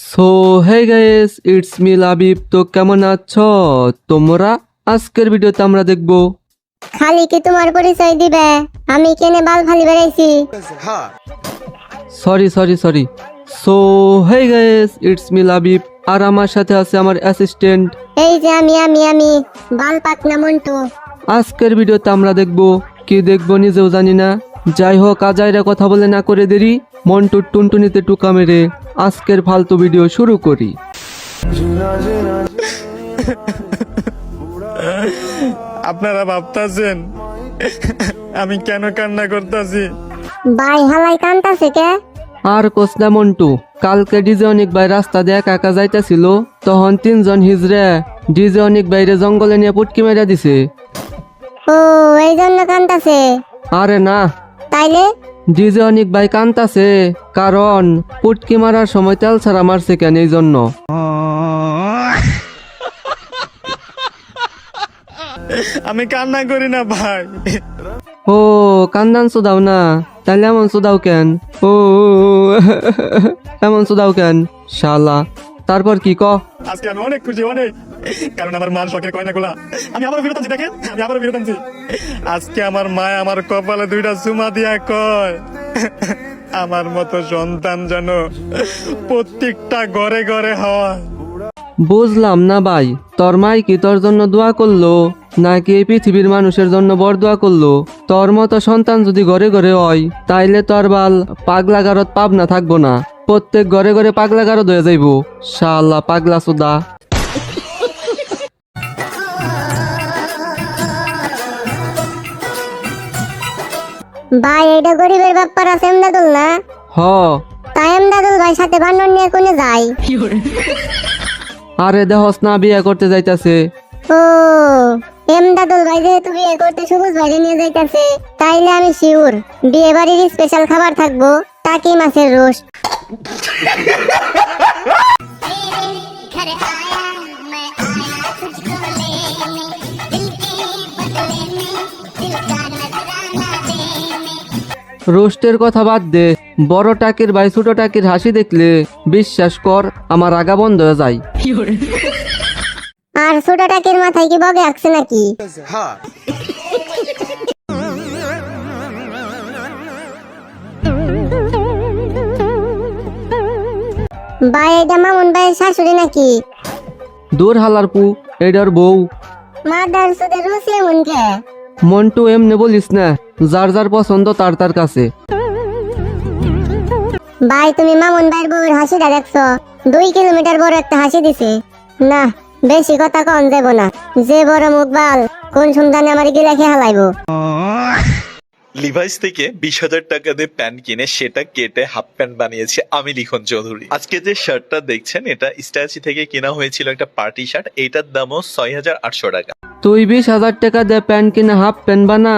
So hey guys, it's me Labib. তো কেমন আছো তোমরা? আজকের ভিডিওতে আমরা দেখব খালি কি তোমার পরিচয় দিবে? আমি কেনে বাল ফালি বেড়াইছি। Sorry. So hey guys, it's me Labib. আর আমার সাথে আছে আমার অ্যাসিস্ট্যান্ট। এই যে আমি বাল পাকনা মন্টু। আজকের ভিডিওতে আমরা দেখব কি দেখব নিজেও জানি না। যাই হোক, আজাইরা কথা বলে না করে দেরি, মন্টুর টুনটুনিতে টুকা মেরে আজকের ফালতু ভিডিও শুরু করি। আপনারা ভাবতাছেন আমি কেন কান্না করতেছি? ভাই হালাই কান্তাছে কে? আর কোসনা মন্টু, কালকে ডিজে অনেক ভাই রাস্তা দিয়ে একা একা যাইতেছিল, তখন তিনজন হিজড়ে ডিজে অনেক বাইরে জঙ্গলে নিয়ে পুটকি মেরা দিছে। ও এই জন্য কান্তাছে? আরে না, তাইলে ডিজে অনেক ভাই কান্তাছে কারণ পুটকি মারার সময় তেল ছাড়া মারছে কেন, এই জন্য। আমি কান্না করি না ভাই। ও কান্দান সুদাও না, তাহলে এমন সুদাও কেন? ও এমন সুদাও কেন শালা? তারপর কি ক? আজকে আমি অনেক খুশি, অনেক, কারণ আমার মার শখের কয়নাগুলা আমি আবারও ফেরত আনছি। দেখেন, আমি আবারও ফেরত আনছি। আজকে আমার মা আমার কপালে দুইটা চুমা দিয়া কয়, আমার মতো সন্তান যেন প্রত্যেকটা ঘরে ঘরে হয়। বুঝলাম না ভাই, তোর মাই কি তোর জন্য দোয়া করলো নাকি এই পৃথিবীর মানুষের জন্য বড় দোয়া করলো? তোর মতো সন্তান যদি ঘরে ঘরে হয়, তাইলে তোর বাল পাগলা গারদ পাবনা থাকবো না, প্রত্যেক ঘরে ঘরে পাগলা গারদ হয়ে যাইব। শালা পাগলা সুদা। ভাই এটা গরিবের ব্যাপার আছে এমদাদুল না? হ। তাই এমদাদুল ভাই সাথে বান্নর নিয়ে কোনে যাই? আরে দেহস না, বিয়ে করতে যাইতাছে। ও এমদাদুল ভাই যেহেতু বিয়ে করতে সবুজ ভাই নিয়ে যাইতাছে, তাইলে আমি শিওর বিয়ে বাড়ির স্পেশাল খাবার থাকবো টাকি মাছের রোস্ট। घर आया मैं आया तुझको लेने दिल के बदले में दिल का नजराना देने। রোস্টের কথা বাদ দে, বড় টাকির ভাই ছোট টাকির হাসি দেখলে বিশ্বাস কর আমার আগা বন্ধ হয়ে যায়। আর ছোট টাকের মাথায় কি বগে আঁকছে নাকি? ভাই এটা মামুন ভাইয়ের শাশুড়ি নাকি? দূর হালার পু, এটার বউ। মাদার সুদের রুচি এমন কে? মন্টু এমনি বলিস না, যার যার পছন্দ তার তার কাছে। ভাই তুমি মামুন ভাইয়ের বউয়ের হাসিটা দেখছো? 2 কিলোমিটার বড় একটা হাসি দিছে। না বেশি কথা কম যাব না, যে বড় মুখ বাল কোন সন্তানে আমার গিলা খেয়ে হালাইবো। লিভাইস থেকে 20,000 টাকা দিয়ে প্যান্ট কিনে সেটা কেটে হাফ প্যান্ট বানিয়েছে আমি লিখন চৌধুরী। আজকে যে শার্টটা দেখছেন এটা স্ট্যাচি থেকে কেনা হয়েছিল, একটা পার্টি শার্ট। এইটার দামও 6,800 টাকা। তুই 20,000 টাকা দিয়ে প্যান্ট কিনে হাফ প্যান্ট বানা,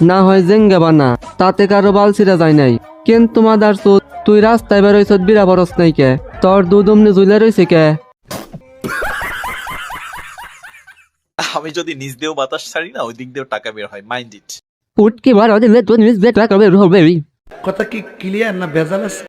না হয় জেঙ্গা বানা, তাতে কারো বাল ছিঁড়া যায় নাই। কিন্তু মাদার চোদ, তুই রাস্তায় বেরোইছ বিরা বরস নাই কে? তোর দুধ অমনি ঝুলে রয়েছে কে? আমি যদি নিজ দিয়েও বাতাস ছাড়ি না, ওই দিক দিয়েও টাকা বের হয়। Mind it. পুটকি মারা দিলে তুই নিজ দিয়ে টাকা বের হবে। কথা কি ক্লিয়ার না ভেজাল আছে?